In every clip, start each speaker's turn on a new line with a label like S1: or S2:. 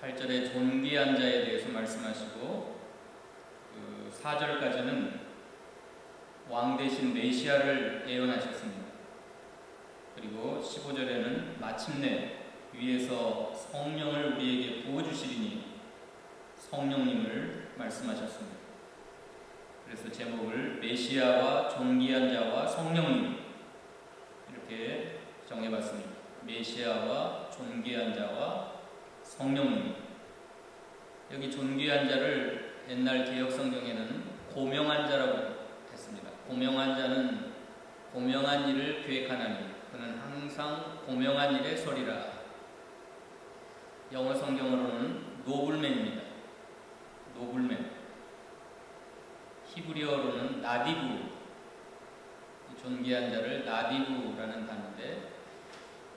S1: 8절에 존귀한 자에 대해서 말씀하시고 4절까지는 왕 대신 메시아를 예언하셨습니다. 그리고 15절에는 마침내 위에서 성령을 우리에게 부어주시리니 성령님을 말씀하셨습니다. 그래서 제목을 메시아와 존귀한 자와 성령님 이렇게 정해봤습니다. 메시아와 존귀한 자와 성령님. 여기 존귀한 자를 옛날 개혁성경에는 고명한 자라고 했습니다. 고명한 자는 고명한 일을 계획하나니 그는 항상 고명한 일에 서리라. 영어 성경으로는 노블맨입니다. 노블맨. 히브리어로는 나디브. 존귀한 자를 나디브라는 단어인데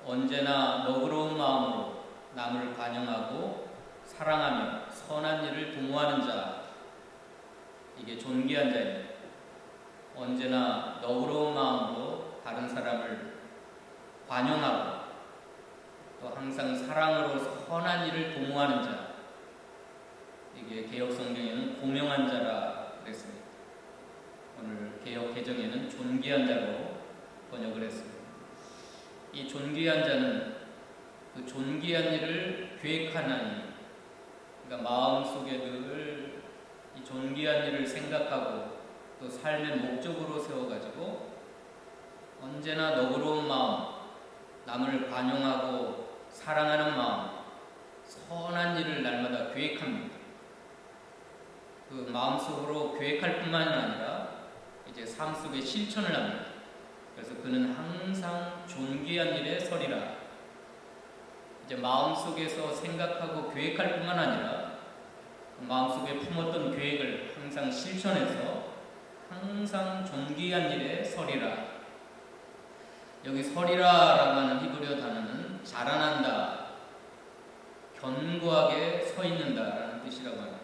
S1: 언제나 너그러운 마음으로 남을 관용하고 사랑하며 선한 일을 도모하는 자, 이게 존귀한 자입니다. 언제나 너그러운 마음으로 다른 사람을 관용하고 또 항상 사랑으로 선한 일을 도모하는 자, 이게 개혁성경에는 고명한 자라 그랬습니다. 오늘 개혁 개정에는 존귀한 자로 번역을 했습니다. 이 존귀한 자는 그 존귀한 일을 계획하나니, 그러니까 마음속에 늘 이 존귀한 일을 생각하고 또 삶의 목적으로 세워가지고 언제나 너그러운 마음, 남을 관용하고 사랑하는 마음, 선한 일을 날마다 계획합니다. 그 마음속으로 계획할 뿐만 아니라 이제 삶 속에 실천을 합니다. 그래서 그는 항상 존귀한 일에 서리라. 이제 마음속에서 생각하고 계획할 뿐만 아니라 그 마음속에 품었던 계획을 항상 실천해서 항상 존귀한 일에 서리라. 여기 서리라라고 하는 히브리어 단어는 자라난다, 견고하게 서 있는다라는 뜻이라고 합니다.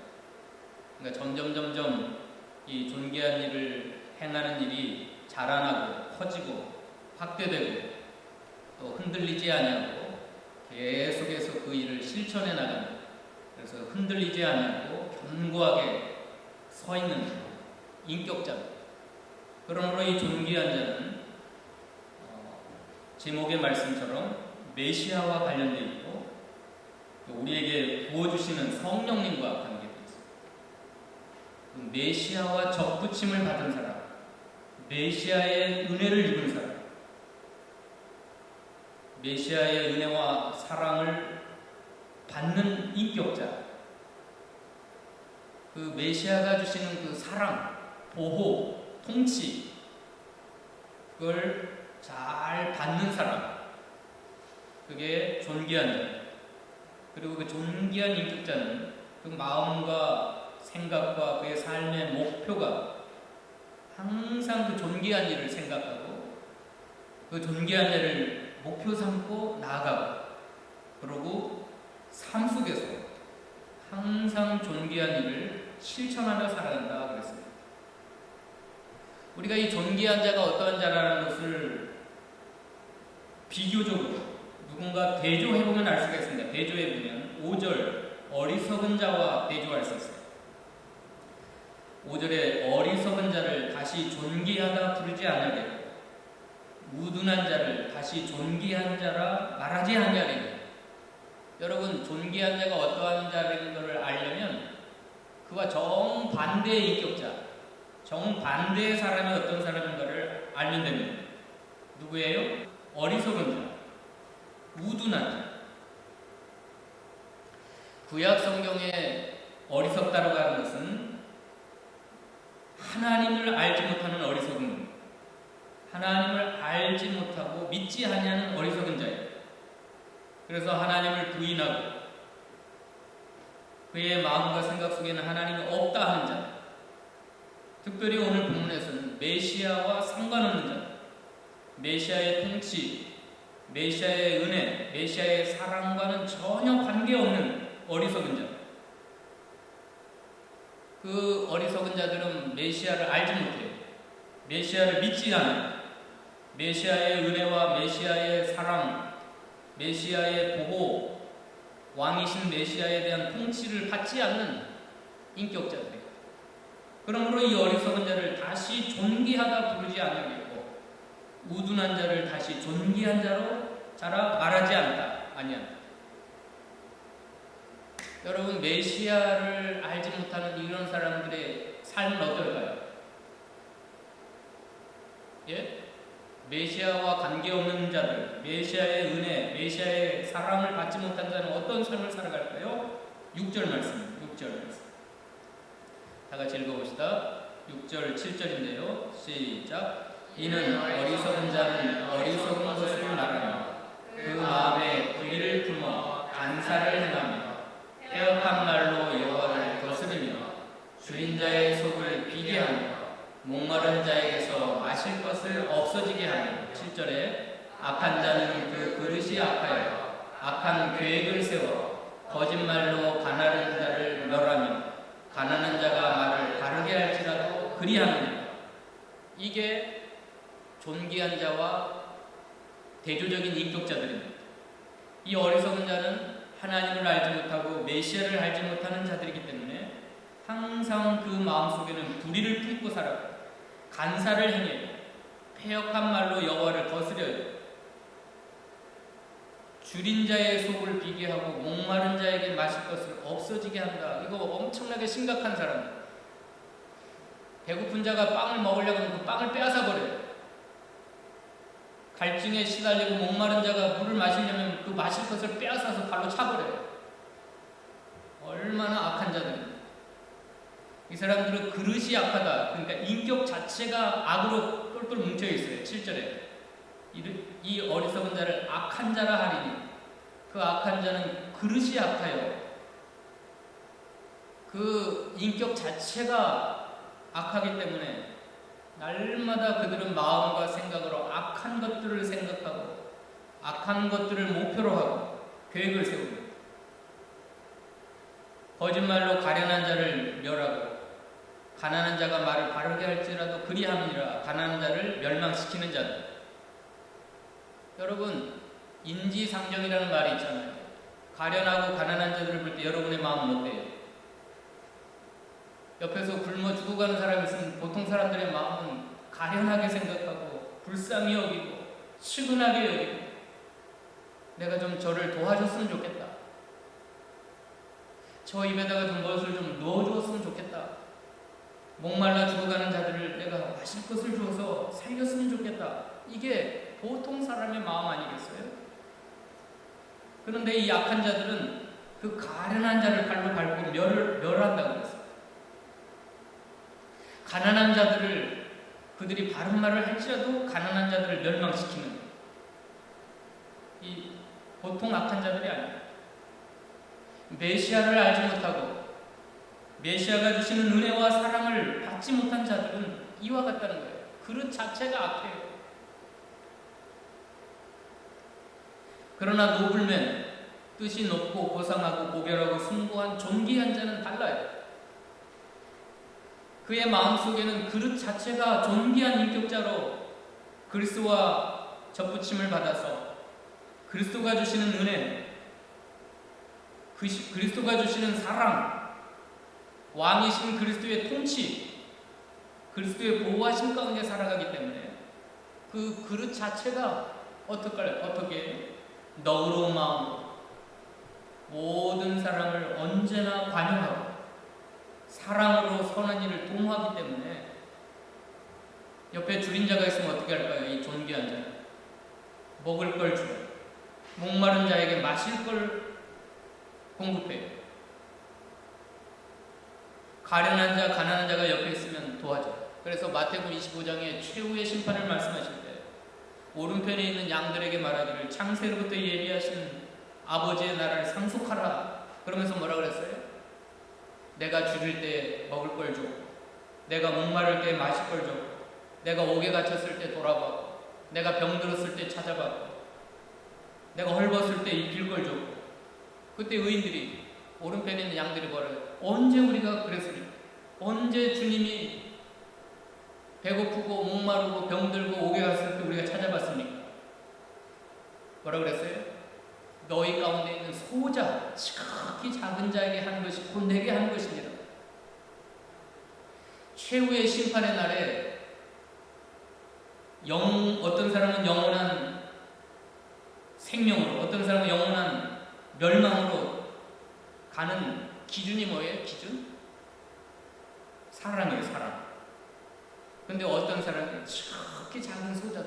S1: 그러니까 점점 이 존귀한 일을 행하는 일이 자라나고 커지고 확대되고 또 흔들리지 아니하고 계속해서 그 일을 실천해 나가는, 그래서 흔들리지 아니하고 견고하게 서 있는 인격자입니다. 그러므로 이 존귀한 자는 제목의 말씀처럼 메시아와 관련되어 있고 또 우리에게 부어주시는 성령님과 관계되어 있습니다. 메시아와 접붙임을 받은 사람, 메시아의 은혜를 입은 사람, 메시아의 은혜와 사랑을 받는 인격자, 그 메시아가 주시는 그 사랑, 보호, 통치, 그걸 잘 받는 사람, 그게 존귀한 자. 그리고 그 존귀한 인격자는 그 마음과 생각과 그의 삶의 목표가 항상 그 존귀한 일을 생각하고 그 존귀한 일을 목표 삼고 나아가고, 그러고 삶 속에서 항상 존귀한 일을 실천하며 살아간다 그랬습니다. 우리가 이 존귀한 자가 어떠한 자라는 것을 비교적으로 누군가 대조해보면 알 수가 있습니다. 대조해보면 5절 어리석은 자와 대조할 수 있어요. 5절에 어리석은 자를 다시 존귀하다 부르지 아니하리라. 우둔한 자를 다시 존귀한 자라 말하지 아니하리라. 여러분, 존귀한 자가 어떠한 자라는 것을 알려면 그와 정반대의 인격자, 정반대의 사람이 어떤 사람인가를 알면 됩니다. 누구예요? 어리석은 자, 우둔한 자. 구약 성경에 어리석다라고 하는 것은 하나님을 알지 못하는 어리석은 것, 하나님을 알지 못하고 믿지 아니하는 어리석은 자예요. 그래서 하나님을 부인하고 그의 마음과 생각 속에는 하나님이 없다 하는 자, 특별히 오늘 본문에서는 메시아와 상관없는 자, 메시아의 통치, 메시아의 은혜, 메시아의 사랑과는 전혀 관계없는 어리석은 자. 그 어리석은 자들은 메시아를 알지 못해요. 메시아를 믿지 않아요. 메시아의 은혜와 메시아의 사랑, 메시아의 보호, 왕이신 메시아에 대한 통치를 받지 않는 인격자들이에요. 그러므로 이 어리석은 자를 다시 존귀하다 부르지 않으려고 우둔한 자를 다시 존귀한 자라 말하지 아니한다. 여러분, 메시아를 알지 못하는 이런 사람들의 삶은 어떨까요? 예? 메시아와 관계없는 자들, 메시아의 은혜, 메시아의 사랑을 받지 못한 자는 어떤 삶을 살아갈까요? 6절 말씀, 6절 말씀. 다 같이 읽어봅시다. 6절, 7절인데요. 시작. 이는 어리석은 자는 어리석은 것을 말하며 그 마음에 불의를 품어 간사를 행하며 폐역한 말로 여호와를 거스르며 줄인 자의 속을 비게 하며 목마른 자에게서 마실 것을 없어지게 하며 7절에 악한 자는 그 그릇이 악하여 악한 계획을 세워 거짓말로 가난한 자를 멸하며 가난한 자가 말을 바르게 할지라도 그리하느니라. 이게 존귀한 자와 대조적인 인격자들입니다. 이 어리석은 자는 하나님을 알지 못하고 메시아를 알지 못하는 자들이기 때문에 항상 그 마음속에는 불의를 품고 살아가요. 간사를 행해요. 패역한 말로 여호와를 거스려요. 줄인 자의 속을 비게 하고 목마른 자에게 마실 것을 없어지게 한다. 이거 엄청나게 심각한 사람. 배고픈 자가 빵을 먹으려고 하면 그 빵을 빼앗아 버려요. 갈증에 시달리고 목마른 자가 물을 마시려면 그 마실 것을 빼앗아서 발로 차버려요. 얼마나 악한 자들입니다. 이 사람들은 그릇이 악하다. 그러니까 인격 자체가 악으로 똘똘 뭉쳐 있어요. 7절에 이 어리석은 자를 악한 자라 하리니 그 악한 자는 그릇이 악하여 그 인격 자체가 악하기 때문에 날마다 그들은 마음과 생각으로 악한 것들을 생각하고 악한 것들을 목표로 하고 계획을 세우고 거짓말로 가련한 자를 멸하고 가난한 자가 말을 바르게 할지라도 그리함이니라. 가난한 자를 멸망시키는 자들. 여러분, 인지상정이라는 말이 있잖아요. 가련하고 가난한 자들을 볼 때 여러분의 마음은 어때요? 옆에서 굶어 죽어가는 사람이 있으면 보통 사람들의 마음은 가련하게 생각하고 불쌍히 여기고 측은하게 여기고 내가 좀 저를 도와줬으면 좋겠다. 저 입에다가 좀 무엇을 좀 넣어주었으면 좋겠다. 목말라 죽어가는 자들을 내가 마실 것을 줘서 살렸으면 좋겠다. 이게 보통 사람의 마음 아니겠어요? 그런데 이 약한 자들은 그 가련한 자를 발로 밟고 멸한다고 했어요. 가난한 자들을 그들이 바른 말을 할지라도 가난한 자들을 멸망시키는 이 보통 악한 자들이 아니에요. 메시아를 알지 못하고 메시아가 주시는 은혜와 사랑을 받지 못한 자들은 이와 같다는 거예요. 그릇 자체가 악해요. 그러나 노블맨, 뜻이 높고 고상하고 고결하고 숭고한 존귀한 자는 달라요. 그의 마음속에는 그릇 자체가 존귀한 인격자로 그리스도와 접붙임을 받아서 그리스도가 주시는 은혜, 그리스도가 주시는 사랑, 왕이신 그리스도의 통치, 그리스도의 보호하심 가운데 살아가기 때문에 그 그릇 자체가 어떻게 너그러운 마음으로 모든 사람을 언제나 관용하고 사랑으로 선한 일을 도모하기 때문에 옆에 줄인 자가 있으면 어떻게 할까요? 이 존귀한 자는 먹을 걸 줘요. 목마른 자에게 마실 걸 공급해요. 가련한 자, 가난한 자가 옆에 있으면 도와줘요. 그래서 마태복음 25장에 최후의 심판을 말씀하실 때 오른편에 있는 양들에게 말하기를 창세로부터 예비하신 아버지의 나라를 상속하라. 그러면서 뭐라 그랬어요? 내가 줄일 때 먹을 걸 줘. 내가 목마를 때 마실 걸 줘. 내가 옥에 갇혔을 때 돌아가고 내가 병들었을 때 찾아가고 내가 헐벗을 때 입힐 걸 줘. 그때 의인들이 오른편에 있는 양들이 뭐라 해요? 언제 우리가 그랬습니까? 언제 주님이 배고프고 목마르고 병들고 옥에 갔을 때 우리가 찾아봤습니까? 뭐라 그랬어요? 너희 가운데 있는 소자, 지극히 작은 자에게 한 것이 곧 내게 한 것이니라. 최후의 심판의 날에 어떤 사람은 영원한 생명으로, 어떤 사람은 영원한 멸망으로 가는 기준이 뭐예요? 기준? 사랑이에요, 사랑. 근데 어떤 사람은 지극히 작은 소자,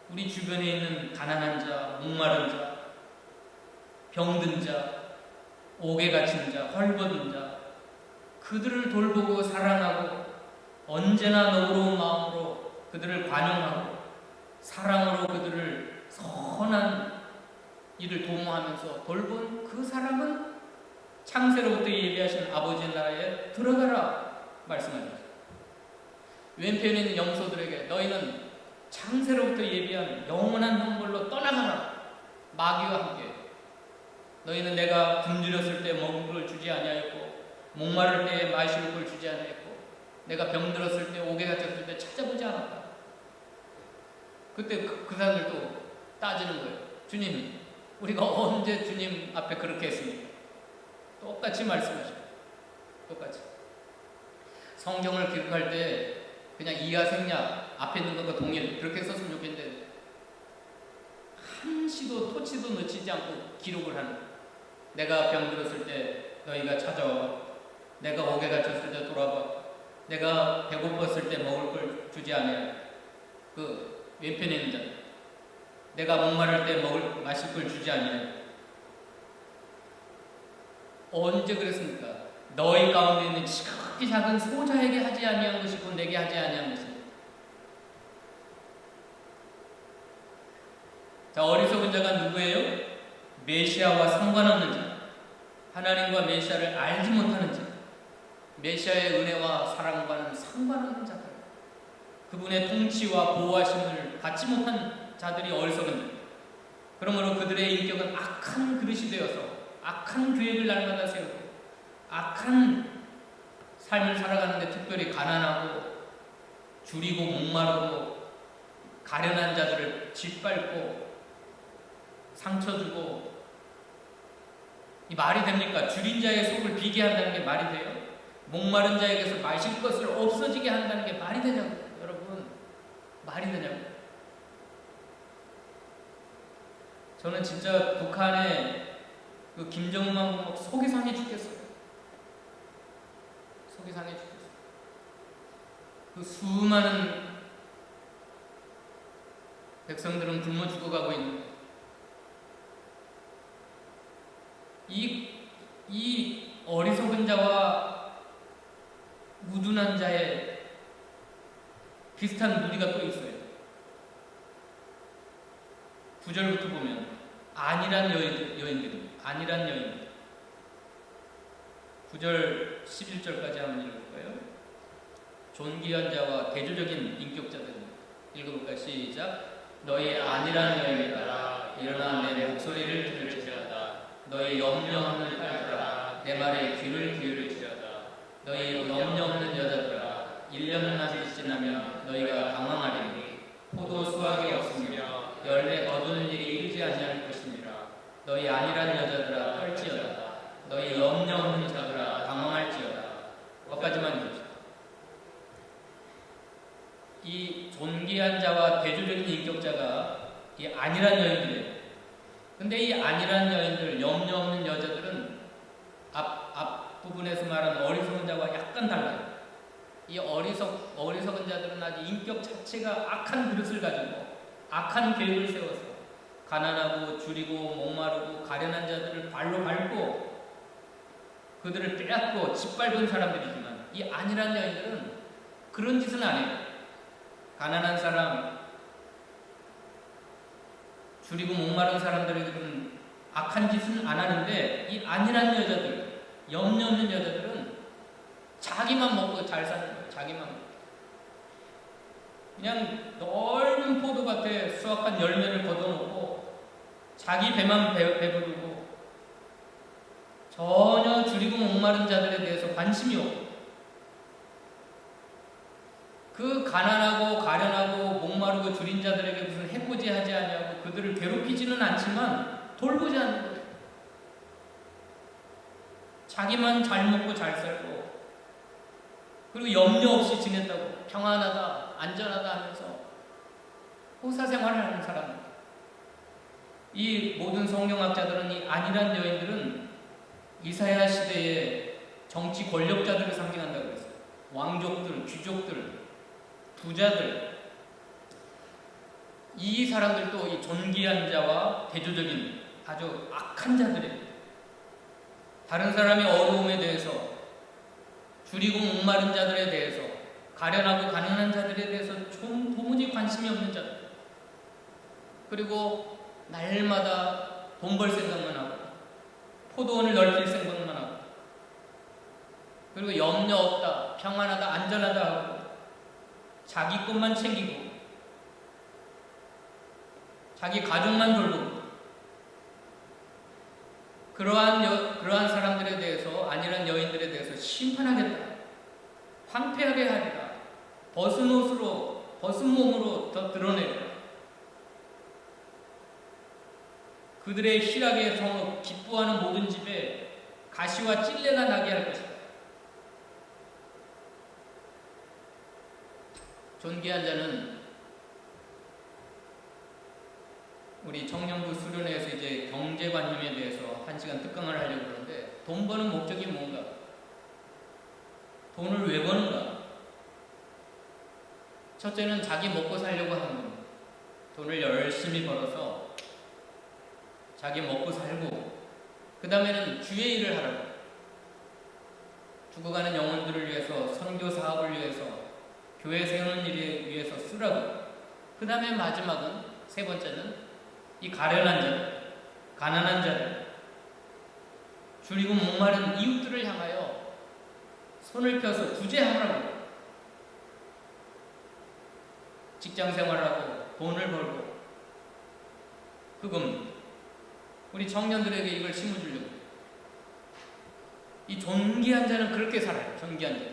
S1: 우리 주변에 있는 가난한 자, 목마른 자, 병든 자, 옥에 갇힌 자, 헐벗은 자, 그들을 돌보고 사랑하고 언제나 너그러운 마음으로 그들을 관용하고 사랑으로 그들을 선한 일을 도모하면서 돌본 그 사람은 창세로부터 예비하신 아버지의 나라에 들어가라 말씀하셨어요. 왼편에 있는 염소들에게 너희는 창세로부터 예비한 영원한 형벌로 떠나가라. 마귀와 함께 너희는 내가 굶주렸을 때 먹을 걸 주지 아니하였고 목마를 때 마실 걸 주지 아니하였고 내가 병들었을 때 옥에 갇혔을 때 찾아보지 않았다. 그때 그 사람들도 따지는 거예요. 주님, 우리가 언제 주님 앞에 그렇게 했습니까? 똑같이 말씀하셔요. 똑같이. 성경을 기록할 때 그냥 이하 생략 앞에 있는 것과 동일 그렇게 썼으면 좋겠는데 한시도 토치도 놓치지 않고 기록을 하는 거예요. 내가 병들었을 때 너희가 찾아와, 내가 옥에 갇혔을 때 돌아와, 내가 배고팠을 때 먹을 걸 주지 않아요. 그 왼편에 있는 자, 내가 목마를 때 마실 걸 주지 않아요. 언제 그랬습니까? 너희 가운데 있는 지극히 작은 소자에게 하지 아니한 것이고 내게 하지 아니한 것입니다. 자, 어리석은 자가 누구예요? 메시아와 상관없는 자, 하나님과 메시아를 알지 못하는 자, 메시아의 은혜와 사랑과는 상관없는 자들, 그분의 통치와 보호하심을 받지 못한 자들이 어리석은 자. 그러므로 그들의 인격은 악한 그릇이 되어서 악한 계획을 날마다 세우고 악한 삶을 살아가는데 특별히 가난하고 줄이고 목마르고 가련한 자들을 짓밟고 상처 주고, 이 말이 됩니까? 줄인 자의 속을 비게 한다는 게 말이 돼요? 목마른 자에게서 마실 것을 없어지게 한다는 게 말이 되냐고요? 여러분, 말이 되냐고요? 저는 진짜 북한의 그 김정은만 보면 속이 상해 죽겠어요. 속이 상해 죽겠어요. 그 수많은 백성들은 굶어 죽어가고 있는 거예요. 이 어리석은 자와 무둔한 자의 비슷한 무리가 또 있어요. 9절부터 보면 안이란 여인들입니다. 안이란 여인들. 9절 11절까지 한번 읽어볼까요? 존귀한 자와 대조적인 인격자들입니다. 읽어볼까요? 시작. 너희 안이란 여인들아, 일어나 내 목소리를 들을지어다. 너희 염려 없는 딸들아, 내 말에 귀를 기울일지어다. 너희 염려 없는 여자들아, 1년만 지나면 너희가 당황하리니 포도 수확이 없으며 열매 거두는 일이 일지 아니할 것이니라. 너희 안이란 여자들아, 떨지어다. 너희 염려 없는 자들아, 당황할지어다. 거기까지만 읽읍시다. 이 존귀한 자와 대조적인 인격자가 이 안이란 여인들이에요. 근데 이 안이란 여인들, 염려 없는 여자들은 앞부분에서 말하는 어리석은 자와 약간 달라요. 이 어리석은 자들은 아주 인격 자체가 악한 그릇을 가지고 악한 계획을 세워서 가난하고 줄이고 목마르고 가련한 자들을 발로 밟고 그들을 빼앗고 짓밟은 사람들이지만, 이 안이란 여인들은 그런 짓은 안 해요. 가난한 사람, 줄이고 목마른 사람들에게는 악한 짓은 안 하는데, 이 안이란 여자들, 염려 없는 여자들은 자기만 먹고 잘 사는 거예요. 자기만 먹고. 그냥 넓은 포도밭에 수확한 열매를 걷어놓고 자기 배만 배부르고 전혀 줄이고 목마른 자들에 대해서 관심이 없고, 그 가난하고 가련하고 목마르고 줄인 자들에게 무슨 해코지 하지 아니하고 그들을 괴롭히지는 않지만 돌보지 않는 거예요. 자기만 잘 먹고 잘 살고 그리고 염려 없이 지냈다고 평안하다 안전하다 하면서 호사 생활을 하는 사람들. 이 모든 성경학자들은 이 안일한 여인들은 이사야 시대의 정치 권력자들을 상징한다고 그랬어요. 왕족들, 귀족들, 부자들. 이 사람들도 이 존귀한 자와 대조적인 아주 악한 자들이에요. 다른 사람의 어려움에 대해서, 줄이고 목마른 자들에 대해서, 가련하고 가난한 자들에 대해서 좀 도무지 관심이 없는 자들. 그리고 날마다 돈 벌 생각만 하고 포도원을 넓힐 생각만 하고 그리고 염려 없다, 평안하다, 안전하다 하고 자기 것만 챙기고 자기 가족만 돌보고 그러한 사람들에 대해서 안일한 여인들에 대해서 심판하겠다, 황폐하게 하리라, 벗은 옷으로 벗은 몸으로 더 드러내리라. 그들의 희락의 성읍 기뻐하는 모든 집에 가시와 찔레가 나게 할 것이다. 존귀한 자는 우리 청년부 수련회에서 이제 경제관념에 대해서 1시간 특강을 하려고 그러는데 돈 버는 목적이 뭔가? 돈을 왜 버는가? 첫째는 자기 먹고 살려고 하는 겁니다. 돈을 열심히 벌어서 자기 먹고 살고 그 다음에는 주의 일을 하라고. 죽어가는 영혼들을 위해서, 선교 사업을 위해서, 교회 세우는 일에 위해서 쓰라고. 그 다음에 마지막은 세 번째는 이 가련한 자들, 가난한 자들, 줄이고 목마른 이웃들을 향하여 손을 펴서 구제하라고. 직장 생활하고 돈을 벌고 흑음 우리 청년들에게 이걸 심어주려고. 이 존귀한 자는 그렇게 살아요. 존귀한 자.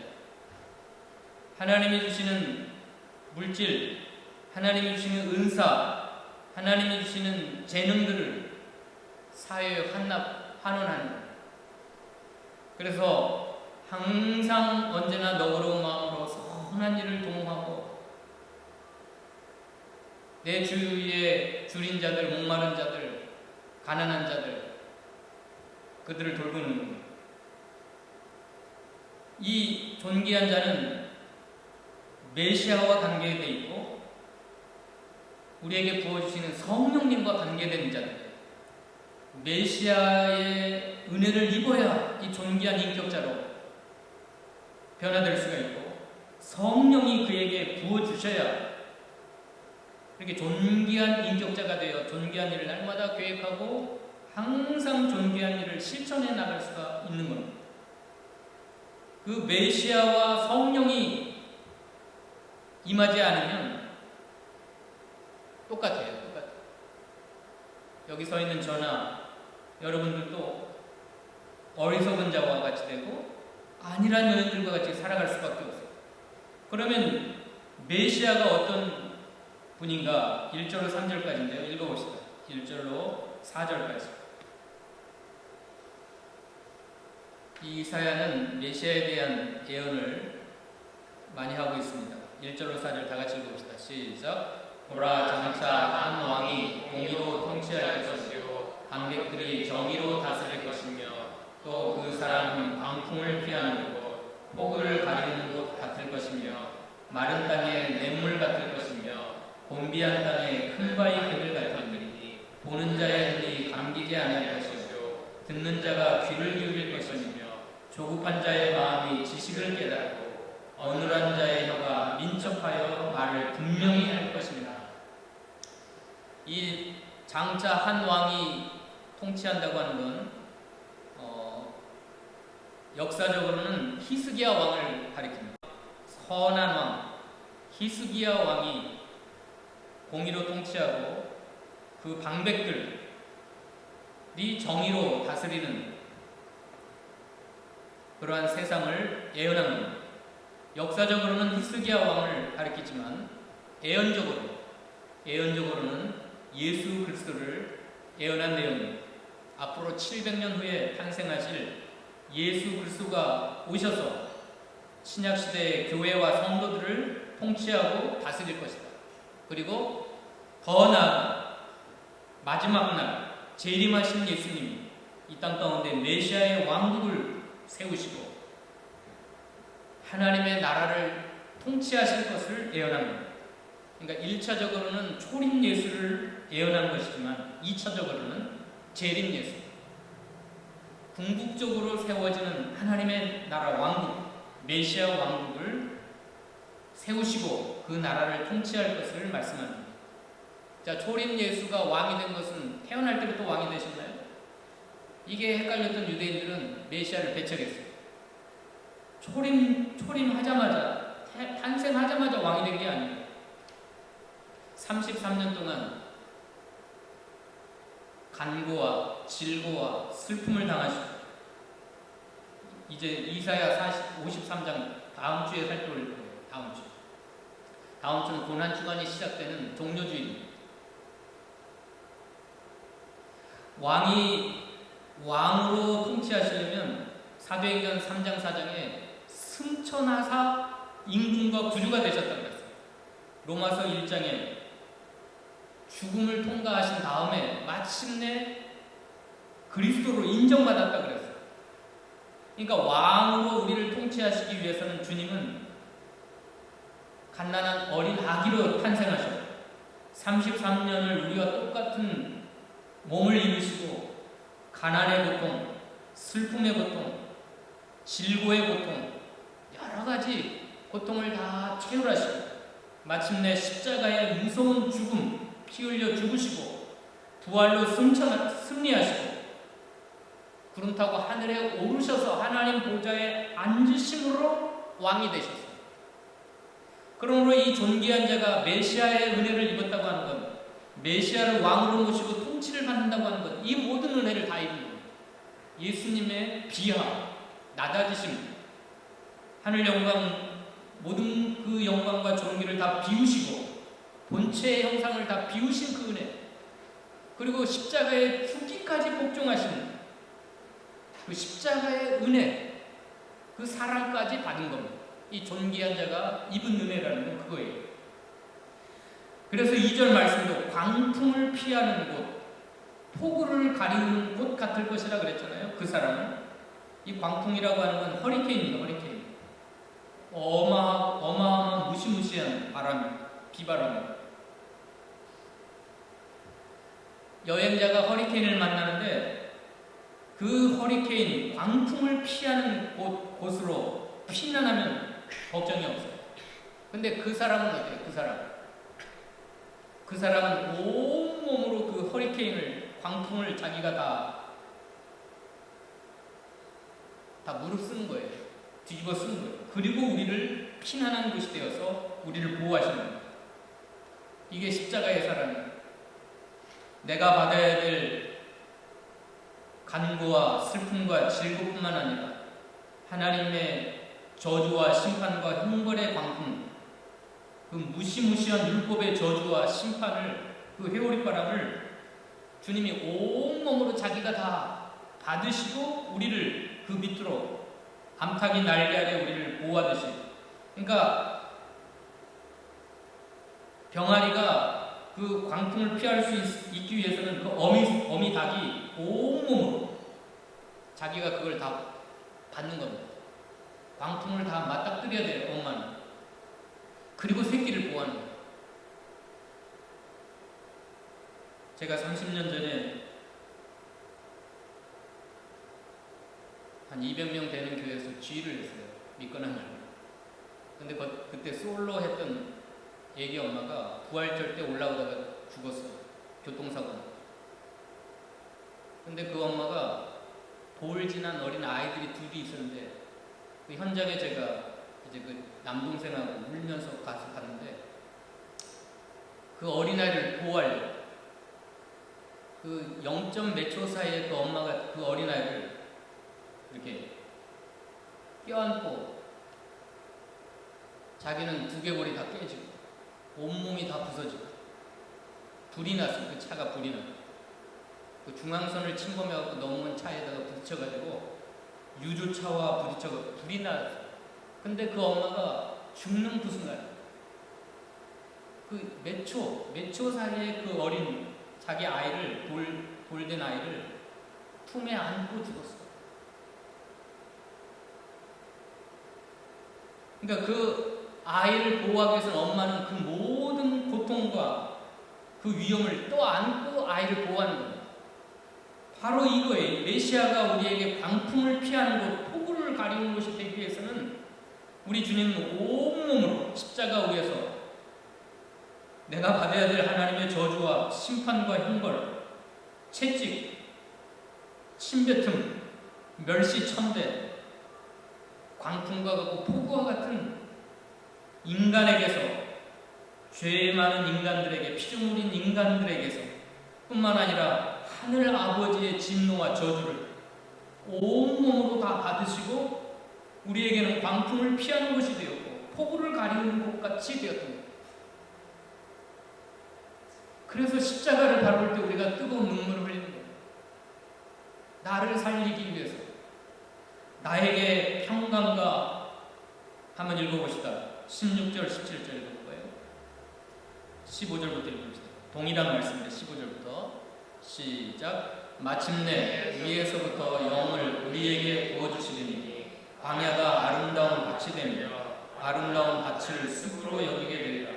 S1: 하나님이 주시는 물질, 하나님이 주시는 은사, 하나님이 주시는 재능들을 사회에 환원하는 거예요. 그래서 항상 언제나 너그러운 마음으로 선한 일을 도모하고 내 주위에 줄인 자들, 목마른 자들, 가난한 자들, 그들을 돌보는 거예요. 이 존귀한 자는 메시아와 관계되어 있고 우리에게 부어주시는 성령님과 관계된 자들. 메시아의 은혜를 입어야 이 존귀한 인격자로 변화될 수가 있고 성령이 그에게 부어주셔야 이렇게 존귀한 인격자가 되어 존귀한 일을 날마다 계획하고 항상 존귀한 일을 실천해 나갈 수가 있는 겁니다. 그 메시아와 성령이 임하지 않으면 똑같아요. 여기 서 있는 저나 여러분들도 어리석은 자와 같이 되고 안일한 여인들과 같이 살아갈 수밖에 없어요. 그러면 메시아가 어떤 분인가? 1절로 3절까지인데요. 읽어봅시다. 1절로 4절까지. 이 이사야는 메시아에 대한 예언을 많이 하고 있습니다. 1절로 4절 다 같이 읽어봅시다. 시작. 보라, 장차 한 왕이 공의로 통치할 것이요 방백들이 정의로 다스릴 것이며 또 그 사람은 광풍을 피하는 곳, 폭우를 가리는 곳 같을 것이며 마른 땅에 냇물 같을 것이며 곤비한 땅에 큰 바위 그늘 같으니 보는 자의 눈이 감기지 않을 것이요 듣는 자가 귀를 기울일 것이며 조급한 자의 마음이 지식을 깨닫고 어눌한 자의 혀가 민첩하여 말을 분명히 할 것입니다. 이 장차 한 왕이 통치한다고 하는 건 역사적으로는 히스기야 왕을 가리킵니다. 선한 왕 히스기야 왕이 공의로 통치하고 그 방백들이 정의로 다스리는 그러한 세상을 예언한 겁니다. 역사적으로는 히스기야 왕을 가리키지만 예언적으로는 예수 그리스도를 예언한 내용입니다. 앞으로 700년 후에 탄생하실 예수 그리스도가 오셔서 신약시대의 교회와 성도들을 통치하고 다스릴 것이다. 그리고 더 나아가 마지막 날 재림하신 예수님이 이 땅 가운데 메시아의 왕국을 세우시고 하나님의 나라를 통치하실 것을 예언합니다. 그러니까 1차적으로는 초림 예수를 예언한 것이지만 2차적으로는 재림 예수, 궁극적으로 세워지는 하나님의 나라 왕국, 메시아 왕국을 세우시고 그 나라를 통치할 것을 말씀합니다. 자, 초림 예수가 왕이 된 것은 태어날 때부터 왕이 되셨나요? 이게 헷갈렸던 유대인들은 메시아를 배척했어요. 초림하자마자, 탄생하자마자 왕이 된 게 아니에요. 33년 동안 간고와 질고와 슬픔을 당하시고 이제 이사야 53장 다음 주에 살펴볼 거예요. 다음 주는 고난주간이 시작되는 종료주일입니다. 왕으로 통치하시려면 사도행전 3장 4장에 승천하사 임금과 구주가 되셨다고 했어요. 로마서 1장에 죽음을 통과하신 다음에 마침내 그리스도로 인정받았다고 그랬어요. 그러니까 왕으로 우리를 통치하시기 위해서는 주님은 갓난한 어린 아기로 탄생하셨고 33년을 우리와 똑같은 몸을 입으시고 가난의 고통, 슬픔의 고통, 질고의 고통, 여러 가지 고통을 다 채울하시고 마침내 십자가의 무서운 죽음, 피 흘려 죽으시고 부활로 승리하시고 구름 타고 하늘에 오르셔서 하나님 보좌에 앉으심으로 왕이 되셨어요. 그러므로 이 존귀한 자가 메시아의 은혜를 입었다고 하는 것, 메시아를 왕으로 모시고 통치를 받는다고 하는 것, 이 모든 은혜를 다 입은 겁니다. 예수님의 비하, 낮아지심, 하늘 영광, 모든 그 영광과 존귀를 다 비우시고 본체의 형상을 다 비우신 그 은혜, 그리고 십자가에 죽기까지 복종하신 그 십자가의 은혜, 그 사랑까지 받은 겁니다. 이 존귀한 자가 입은 은혜라는 건 그거예요. 그래서 2절 말씀도 광풍을 피하는 곳, 폭우를 가리우는 곳 같을 것이라 그랬잖아요. 그 사람은 이 광풍이라고 하는 건 허리케인입니다. 허리케인. 어마어마한 무시무시한 바람, 비바람. 여행자가 허리케인을 만나는데 그 허리케인, 광풍을 피하는 곳으로 피난하면 걱정이 없어요. 근데 그 사람은 어때요? 그 사람은 온몸으로 그 허리케인을, 광풍을 자기가 다 무릅쓰는 거예요. 뒤집어 쓰는 거예요. 그리고 우리를 피난한 곳이 되어서 우리를 보호하시는 거예요. 이게 십자가의 사랑이에요. 내가 받아야 될 간고와 슬픔과 질고뿐만 아니라 하나님의 저주와 심판과 형벌의 광풍, 그 무시무시한 율법의 저주와 심판을, 그 회오리바람을 주님이 온몸으로 자기가 다 받으시고 우리를 그 밑으로 암탉이 날개 아래 우리를 보호하듯이. 그러니까 병아리가 그 광풍을 피할 수 있기 위해서는 그 어미 닭이 온몸으로 자기가 그걸 다 받는 겁니다. 광풍을 다 맞닥뜨려야 돼요. 엄마는. 그리고 새끼를 보호하는 거예요. 제가 30년 전에 한 200명 되는 교회에서 지휘를 했어요. 믿거나 말고. 근데 그때 솔로 했던 애기 엄마가 부활절 때 올라오다가 죽었어요. 교통사고. 근데 그 엄마가 돌 지난 어린 아이들이 둘이 있었는데 그 현장에 제가 이제 그 남동생하고 울면서 가서 갔는데 그 어린아이를 보호하려고 그 0. 몇 초 사이에 그 엄마가 그 어린아이를 이렇게 껴안고 자기는 두개골이 다 깨지고 온몸이 다 부서지고 불이 났어요. 그 차가 불이 났어요. 그 중앙선을 침범해갖고 넘어온 차에다가 부딪혀가지고 유조차와 부딪혀서 불이 났어요. 근데 그 엄마가 죽는 그 순간 그 몇 초 사이에 그 어린 자기 아이를 돌된 아이를 품에 안고 죽었어요. 그러니까 그 아이를 보호하기 위해서는 엄마는 그 모든 고통과 그 위험을 또 안고 아이를 보호하는 겁니다. 바로 이거예요. 메시아가 우리에게 광풍을 피하는 곳, 폭우를 가리는 곳이 되기 위해서는 우리 주님은 온몸으로 십자가 위에서 내가 받아야 될 하나님의 저주와 심판과 형벌, 채찍, 침뱉음, 멸시천대, 광풍과 같고 폭우와 같은 인간에게서, 죄 많은 인간들에게, 피좀 흘린 인간들에게서 뿐만 아니라 하늘 아버지의 진노와 저주를 온몸으로 다 받으시고 우리에게는 광풍을 피하는 것이 되었고 폭우를 가리는 것 같이 되었던 것. 그래서 십자가를 바라볼 때 우리가 뜨거운 눈물을 흘리는 거예요. 나를 살리기 위해서, 나에게 평강과, 한번 읽어봅시다. 16절, 17절 읽어볼까요? 15절부터 읽어봅시다. 동일한 말씀인데 15절부터 시작. 마침내 위에서부터 영을 우리에게 부어주시리니 광야가 아름다운 밭이 되며 아름다운 밭을 숲으로 여기게 되리라.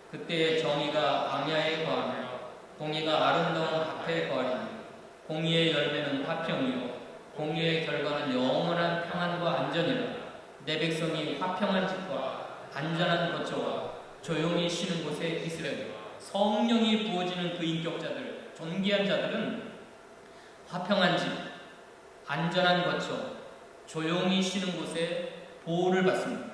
S1: 그때 정의가 광야에 거하며 공의가 아름다운 밭에 거하리니 공의의 열매는 화평이요 공의의 결과는 영원한 평안과 안전이라. 내 백성이 화평한 집과 안전한 거처와 조용히 쉬는 곳에 있으려고. 성령이 부어지는 그 인격자들, 존귀한 자들은 화평한 집, 안전한 거처, 조용히 쉬는 곳에 보호를 받습니다.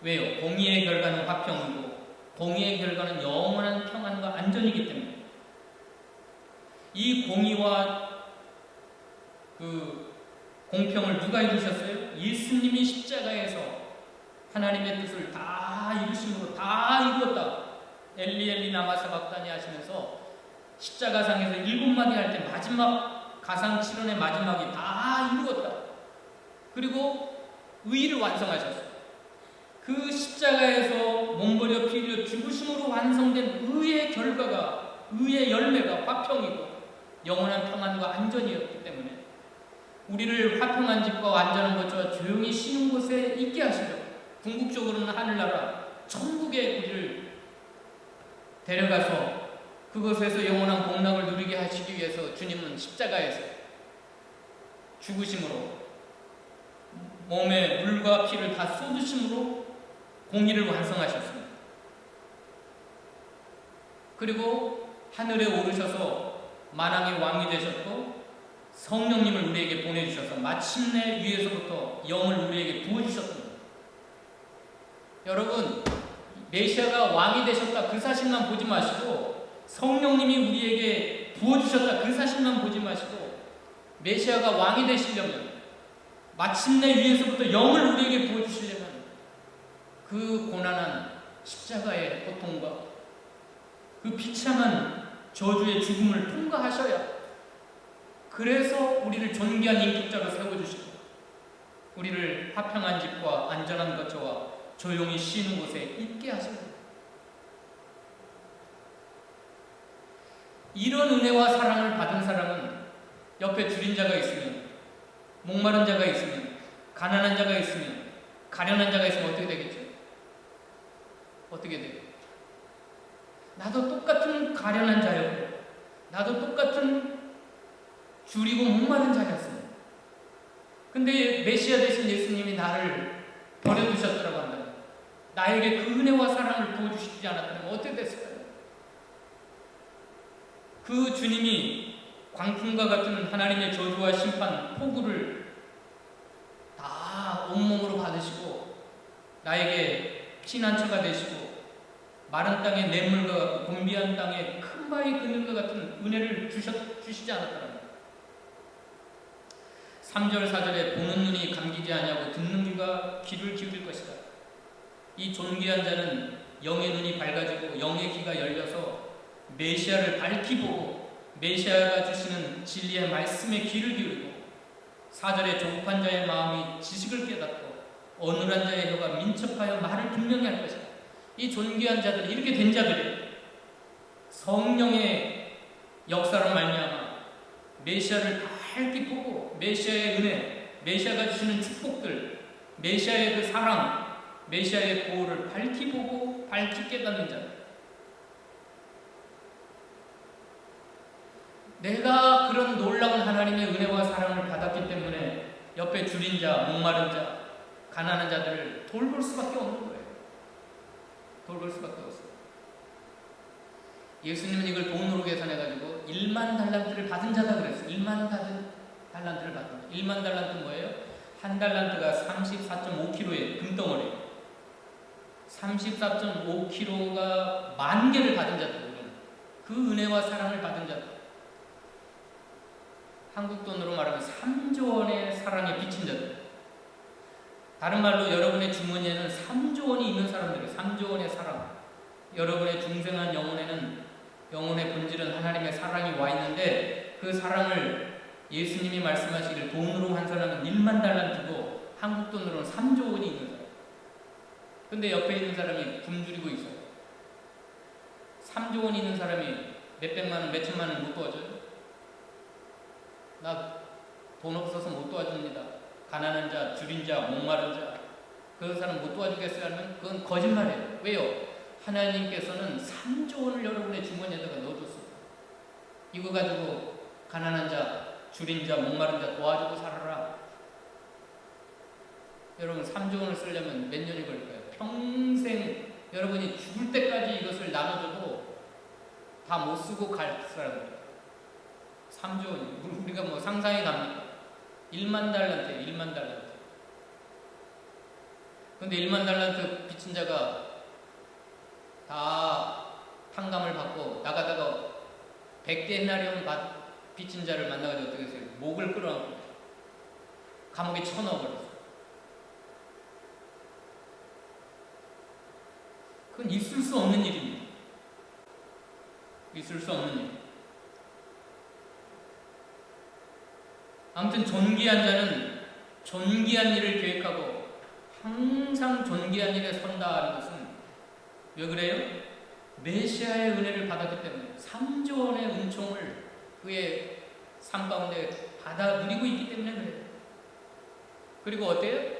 S1: 왜요? 공의의 결과는 화평이고 공의의 결과는 영원한 평안과 안전이기 때문에. 이 공의와 그 공평을 누가 이루셨어요? 예수님이 십자가에서 하나님의 뜻을 다 이루심으로 다 이루었다. 엘리 엘리 라마 사박다니 하시면서 십자가상에서 7마디 할 때 마지막 가상 7원의 마지막이 다 이루었다. 그리고 의를 완성하셨어요. 그 십자가에서 몸버려 피 흘려 죽으심으로 완성된 의의 결과가, 의의 열매가 화평이고 영원한 평안과 안전이었기 때문에 우리를 화평한 집과 안전한 것과 조용히 쉬는 곳에 있게 하시려고 궁극적으로는 하늘나라 천국에 우리를 데려가서 그곳에서 영원한 복락을 누리게 하시기 위해서 주님은 십자가에서 죽으심으로 몸에 물과 피를 다 쏟으심으로 공의를 완성하셨습니다. 그리고 하늘에 오르셔서 만왕의 왕이 되셨고 성령님을 우리에게 보내주셔서 마침내 위에서부터 영을 우리에게 부어주셨습니다. 여러분, 메시아가 왕이 되셨다 그 사실만 보지 마시고 성령님이 우리에게 부어주셨다 그 사실만 보지 마시고 메시아가 왕이 되시려면 마침내 위에서부터 영을 우리에게 부어주시려면 그 고난한 십자가의 고통과 그 비참한 저주의 죽음을 통과하셔야, 그래서 우리를 존귀한 인격자로 세워주시고 우리를 화평한 집과 안전한 거처와 조용히 쉬는 곳에 있게 하십니다. 이런 은혜와 사랑을 받은 사람은 옆에 줄인 자가 있으면, 목마른 자가 있으면, 가난한 자가 있으면, 가련한 자가 있으면 어떻게 되겠죠? 어떻게 돼요? 나도 똑같은 가련한 자였고 나도 똑같은 줄이고 목마른 자였습니다. 근데 메시아 되신 예수님이 나를 버려두셨더라고 한다면, 나에게 그 은혜와 사랑을 부어주시지 않았다면 어떻게 됐을까요? 그 주님이 광풍과 같은 하나님의 저주와 심판, 폭우를 다 온몸으로 받으시고 나에게 피난처가 되시고 마른 땅에 냇물과 같고 곤비한 땅에 큰 바위 그늘과 같은 은혜를 주시지 않았더라고요. 3절 4절에 보는 눈이 감기지 아니하고 듣는 귀가 귀를 기울일 것이다. 이 존귀한 자는 영의 눈이 밝아지고 영의 귀가 열려서 메시아를 밝히 보고 메시아가 주시는 진리의 말씀에 귀를 기울이고 4절에 조급한 자의 마음이 지식을 깨닫고 어눌한 자의 혀가 민첩하여 말을 분명히 할 것이다. 이 존귀한 자들이 이렇게 된 자들이 성령의 역사로 말미암아 메시아를 밝히 보고 메시아의 은혜, 메시아가 주시는 축복들, 메시아의 그 사랑, 메시아의 보호를 밝히 보고 밝히 깨닫는 자. 내가 그런 놀라운 하나님의 은혜와 사랑을 받았기 때문에 옆에 줄인 자, 목마른 자, 가난한 자들을 돌볼 수밖에 없는 거예요. 돌볼 수밖에 없어요. 예수님은 이걸 돈으로 계산해가지고 1만 달란트를 받은 자다 그랬어요. 1만 달란트를 받은 자. 1만 달란트 뭐예요? 한 달란트가 34.5kg의 금덩어리. 34.5kg가 10,000개를 받은 자들. 그 은혜와 사랑을 받은 자들. 한국 돈으로 말하면 3조 원의 사랑에 비친 자들. 다른 말로 여러분의 주머니에는 3조 원이 있는 사람들이에요. 3조 원의 사랑. 여러분의 중생한 영혼에는 영혼의 본질은 하나님의 사랑이 와 있는데 그 사랑을 예수님이 말씀하시기를 돈으로 환산하면 1만 달란트고 한국 돈으로는 3조 원이 있는 사람. 근데 옆에 있는 사람이 굶주리고 있어요. 3조 원이 있는 사람이 몇백만 원, 몇천만 원 못 도와줘요? 나 돈 없어서 못 도와줍니다. 가난한 자, 줄인 자, 목마른 자, 그런 사람 못 도와주겠어요? 하면 그건 거짓말이에요. 왜요? 하나님께서는 3조 원을 여러분의 주머니에다가 넣어줬어요. 이거 가지고 가난한 자, 줄인 자, 목마른 자 도와주고 살아라. 여러분 3조 원을 쓰려면 몇 년이 걸릴까요? 평생 여러분이 죽을 때까지 이것을 나눠줘도 다 못 쓰고 갈 사람이에요. 3조 원. 우리가 뭐 상상이 갑니까? 1만 달란트, 1만 달란트. 근데 1만 달란트 빚진 자가 다 탕감을 받고 나가다가 100데나리온 빚진 자를 만나가지고 어떻게 했어요? 목을 끌어안고 감옥에 쳐넣어버렸어요. 그건 있을 수 없는 일입니다. 있을 수 없는 일. 아무튼 존귀한 자는 존귀한 일을 계획하고 항상 존귀한 일에 선다하는 것은 왜 그래요? 메시아의 은혜를 받았기 때문에 3조 원의 은총을 그의 삶 가운데 받아 누리고 있기 때문에 그래요. 그리고 어때요?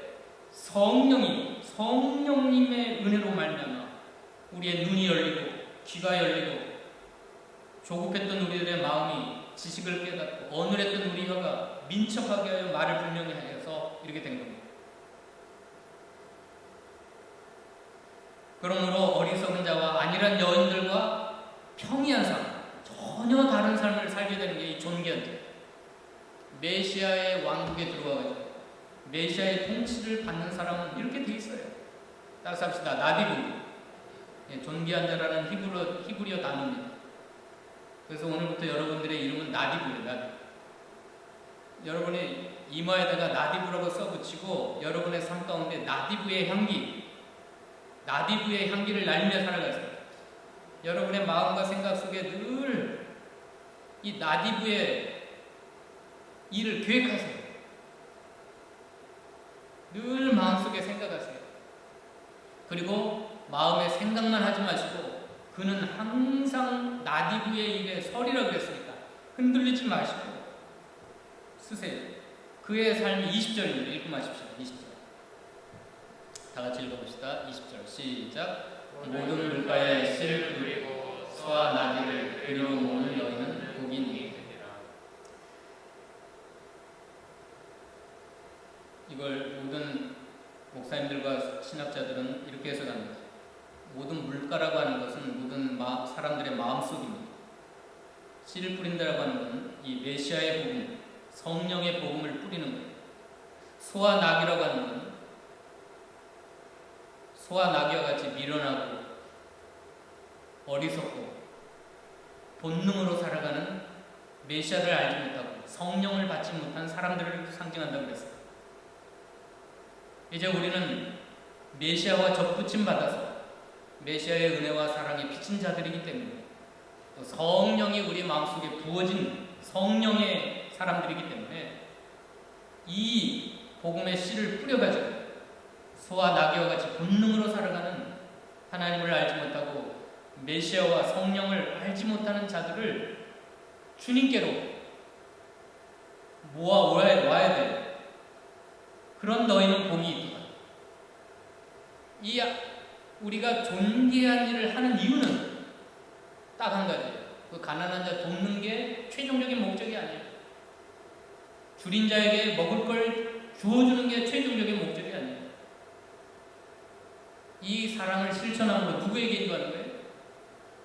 S1: 성령님의 은혜로 말미암아 우리의 눈이 열리고 귀가 열리고 조급했던 우리들의 마음이 지식을 깨닫고 어눌했던 우리 혀가 민첩하게 하여 말을 분명히 하여서 이렇게 된 겁니다. 그러므로 어리석은 자와 안일한 여인들과 평이한 삶, 전혀 다른 삶을 살게 되는 게 이 존귀한 자. 메시아의 왕국에 들어와가지고 메시아의 통치를 받는 사람은 이렇게 돼 있어요. 따라서 합시다. 나디브. 존귀한 자라는 히브리어 단어입니다. 그래서 오늘부터 여러분들의 이름은 나디브예요. 나디브. 여러분의 이마에다가 나디브라고 써붙이고 여러분의 삶 가운데 나디브의 향기를 날며 살아가세요. 여러분의 마음과 생각 속에 늘 이 나디브의 일을 계획하세요. 늘 마음속에 생각하세요. 그리고 마음에 생각만 하지 마시고 그는 항상 나디브의 일에 서리라 그랬으니까 흔들리지 마시고 쓰세요. 그의 삶이 20절입니다. 읽고 마십시오. 20절. 다 같이 읽어봅시다. 20절 시작. 모든 물가에 씨를 뿌리고 소와 나귀를 그리고 모는 여인은 복이니. 이걸 모든 목사님들과 신학자들은 이렇게 해석합니다. 모든 물가라고 하는 것은 모든 사람들의 마음속입니다. 씨를 뿌린다라고 하는 것은 이 메시아의 복음, 성령의 복음을 뿌리는 거예요. 소와 나귀라고 하는 것은 소와 나귀와 같이 미련하고 어리석고 본능으로 살아가는 메시아를 알지 못하고 성령을 받지 못한 사람들을 상징한다고 그랬어요. 이제 우리는 메시아와 접붙임 받아서 메시아의 은혜와 사랑에 비친 자들이기 때문에 또 성령이 우리 마음속에 부어진 성령의 사람들이기 때문에 이 복음의 씨를 뿌려가지고 소와 나귀와 같이 본능으로 살아가는 하나님을 알지 못하고 메시아와 성령을 알지 못하는 자들을 주님께로 모아와야 돼요. 그런 너희는 복이 있다. 우리가 존귀한 일을 하는 이유는 딱 한 가지예요. 그 가난한 자 돕는 게 최종적인 목적이 아니에요. 줄인 자에게 먹을 걸 주어주는 게 최종적인 목적이 아니에요. 이 사랑을 실천함으로 누구에게 인도하는 거예요?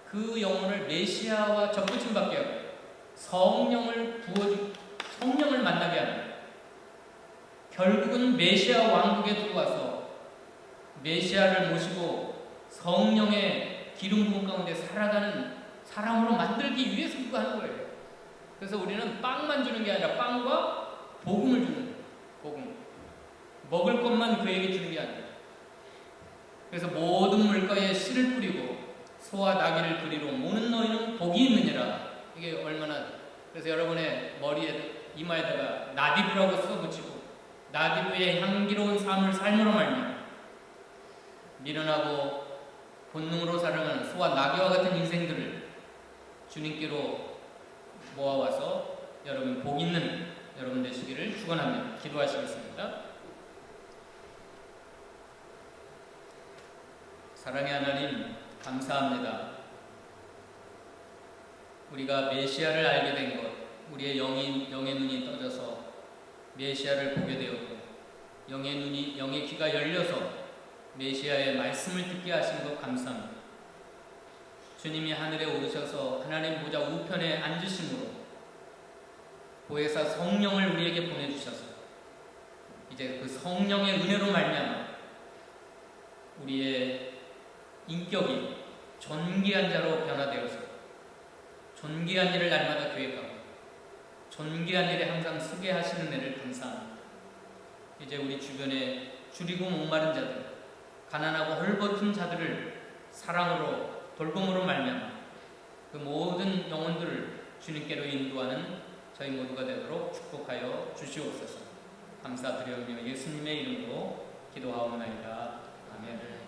S1: 그 영혼을 메시아와 접붙임 받게 하고 성령을 만나게 하는 거예요. 결국은 메시아 왕국에 들어와서 메시아를 모시고 성령의 기름 부음 가운데 살아가는 사람으로 만들기 위해서 그거 하는 거예요. 그래서 우리는 빵만 주는 게 아니라 빵과 복음을 주는 거예요. 복음. 먹을 것만 그에게 주는 게 아니에요. 그래서 모든 물가에 씨를 뿌리고 소와 나귀를 그리로 모는 너희는 복이 있느니라. 이게 얼마나, 그래서 여러분의 머리에 이마에다가 나디브라고 써붙이고 나디브의 향기로운 삶을 삶으로 말미암아 미련하고 본능으로 살아가는 소와 나귀와 같은 인생들을 주님께로 모아와서 여러분 복 있는 여러분 되시기를 축원하며 기도하시겠습니다. 사랑의 하나님, 감사합니다. 우리가 메시아를 알게 된 것, 우리의 영의 눈이 떠져서 메시아를 보게 되었고, 영의 귀가 열려서 메시아의 말씀을 듣게 하신 것 감사합니다. 주님이 하늘에 오르셔서 하나님 보좌 우편에 앉으심으로 보혜사 성령을 우리에게 보내주셔서 이제 그 성령의 은혜로 말미암아 우리의 인격이 존귀한 자로 변화되어서 존귀한 일을 날마다 계획하고 존귀한 일에 항상 쓰게 하시는 애를 감사합니다. 이제 우리 주변에 줄이고 목마른 자들, 가난하고 헐벗은 자들을 사랑으로 돌봄으로 말미암아 그 모든 영혼들을 주님께로 인도하는 저희 모두가 되도록 축복하여 주시옵소서. 감사드리며 예수님의 이름으로 기도하옵나이다. 아멘.